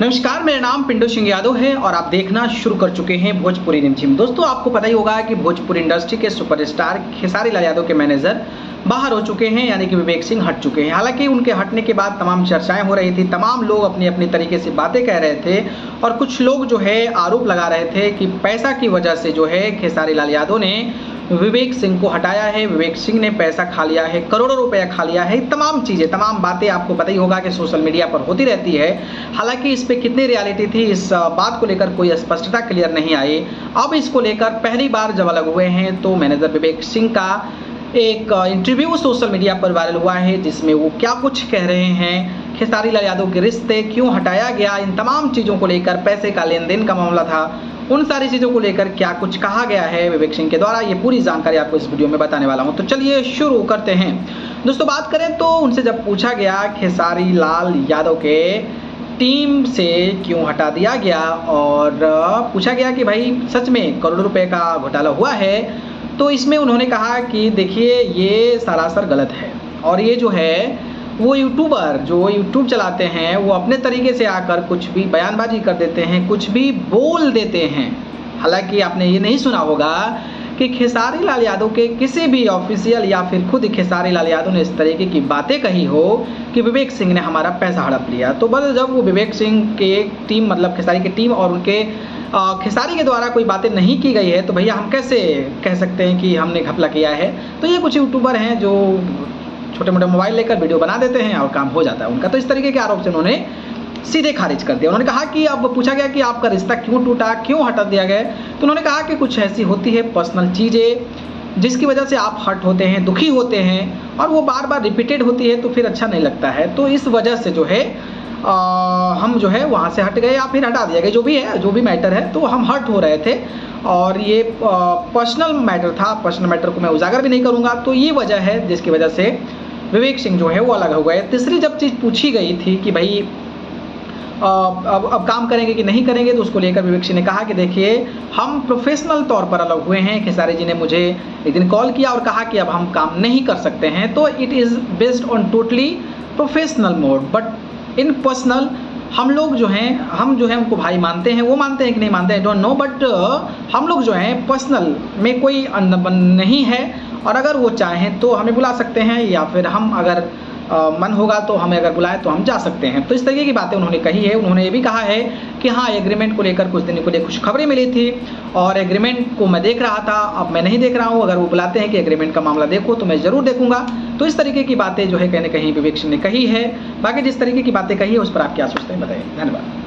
नमस्कार, मेरा नाम पिंटू सिंह यादव है और आप देखना शुरू कर चुके हैं भोजपुरी रिमझिम। दोस्तों, आपको पता ही होगा कि भोजपुरी इंडस्ट्री के सुपरस्टार खेसारी लाल यादव के मैनेजर बाहर हो चुके हैं, यानी कि विवेक सिंह हट चुके हैं। हालांकि उनके हटने के बाद तमाम चर्चाएं हो रही थी, तमाम लोग अपनी अपनी तरीके से बातें कह रहे थे और कुछ लोग जो है आरोप लगा रहे थे कि पैसा की वजह से जो है खेसारी लाल यादव ने विवेक सिंह को हटाया है, विवेक सिंह ने पैसा खा लिया है, करोड़ों रुपया खा लिया है। तमाम चीज़ें, तमाम बातें आपको पता ही होगा कि सोशल मीडिया पर होती रहती है। हालांकि इस पे कितनी रियलिटी थी, इस बात को लेकर कोई स्पष्टता क्लियर नहीं आई। अब इसको लेकर पहली बार जब अलग हुए हैं तो मैनेजर विवेक सिंह का एक इंटरव्यू सोशल मीडिया पर वायरल हुआ है, जिसमें वो क्या कुछ कह रहे हैं, खेसारी लाल यादव के रिश्ते क्यों हटाया गया, इन तमाम चीज़ों को लेकर, पैसे का लेन देन का मामला था, उन सारी चीज़ों को लेकर क्या कुछ कहा गया है विवेक सिंह के द्वारा, ये पूरी जानकारी आपको इस वीडियो में बताने वाला हूं। तो चलिए शुरू करते हैं। दोस्तों, बात करें तो उनसे जब पूछा गया खेसारी लाल यादव के टीम से क्यों हटा दिया गया और पूछा गया कि भाई सच में करोड़ों रुपए का घोटाला हुआ है, तो इसमें उन्होंने कहा कि देखिए ये सरासर गलत है और ये जो है वो यूट्यूबर जो यूट्यूब चलाते हैं वो अपने तरीके से आकर कुछ भी बयानबाजी कर देते हैं, कुछ भी बोल देते हैं। हालांकि आपने ये नहीं सुना होगा कि खेसारी लाल यादव के किसी भी ऑफिशियल या फिर खुद खेसारी लाल यादव ने इस तरीके की बातें कही हो कि विवेक सिंह ने हमारा पैसा हड़प लिया। तो बस जब वो विवेक सिंह के टीम, मतलब खेसारी की टीम और उनके खेसारी के द्वारा कोई बातें नहीं की गई है, तो भैया हम कैसे कह सकते हैं कि हमने घपला किया है। तो ये कुछ यूट्यूबर हैं जो छोटे मोटे मोबाइल लेकर वीडियो बना देते हैं और काम हो जाता है उनका। तो इस तरीके के आरोप से उन्होंने सीधे खारिज कर दिया। उन्होंने कहा कि अब पूछा गया कि आपका रिश्ता क्यों टूटा, क्यों हटा दिया गया, तो उन्होंने कहा कि कुछ ऐसी होती है पर्सनल चीज़ें जिसकी वजह से आप हर्ट होते हैं, दुखी होते हैं और वो बार बार रिपीटेड होती है तो फिर अच्छा नहीं लगता है। तो इस वजह से जो है हम जो है वहाँ से हट गए या फिर हटा दिया गया, जो भी है, जो भी मैटर है, तो हम हर्ट हो रहे थे और ये पर्सनल मैटर था। पर्सनल मैटर को मैं उजागर भी नहीं करूँगा। तो ये वजह है जिसकी वजह से विवेक सिंह जो है वो अलग हो गए। तीसरी जब चीज़ पूछी गई थी कि भाई अब काम करेंगे कि नहीं करेंगे, तो उसको लेकर विवेक सिंह ने कहा कि देखिए हम प्रोफेशनल तौर पर अलग हुए हैं। खेसारी जी ने मुझे एक दिन कॉल किया और कहा कि अब हम काम नहीं कर सकते हैं, तो it is based on totally professional mode, but in personal हम लोग जो हैं उनको भाई मानते हैं। वो मानते हैं कि नहीं मानते हैं डोंट नो, बट हम लोग जो हैं पर्सनल में कोई अनबन नहीं है और अगर वो चाहें तो हमें बुला सकते हैं या फिर हम अगर मन होगा तो हमें अगर बुलाए तो हम जा सकते हैं। तो इस तरीके की बातें उन्होंने कही है। उन्होंने ये भी कहा है कि हाँ, एग्रीमेंट को लेकर कुछ दिन के लिए कुछ खबरें मिली थी और एग्रीमेंट को मैं देख रहा था, अब मैं नहीं देख रहा हूँ। अगर वो बुलाते हैं कि एग्रीमेंट का मामला देखो तो मैं ज़रूर देखूंगा। तो इस तरीके की बातें जो है कहीं न कहीं विवेक सिंह ने कही है। बाकी जिस तरीके की बातें कही है उस पर आप क्या सोचते हैं बताइए। धन्यवाद।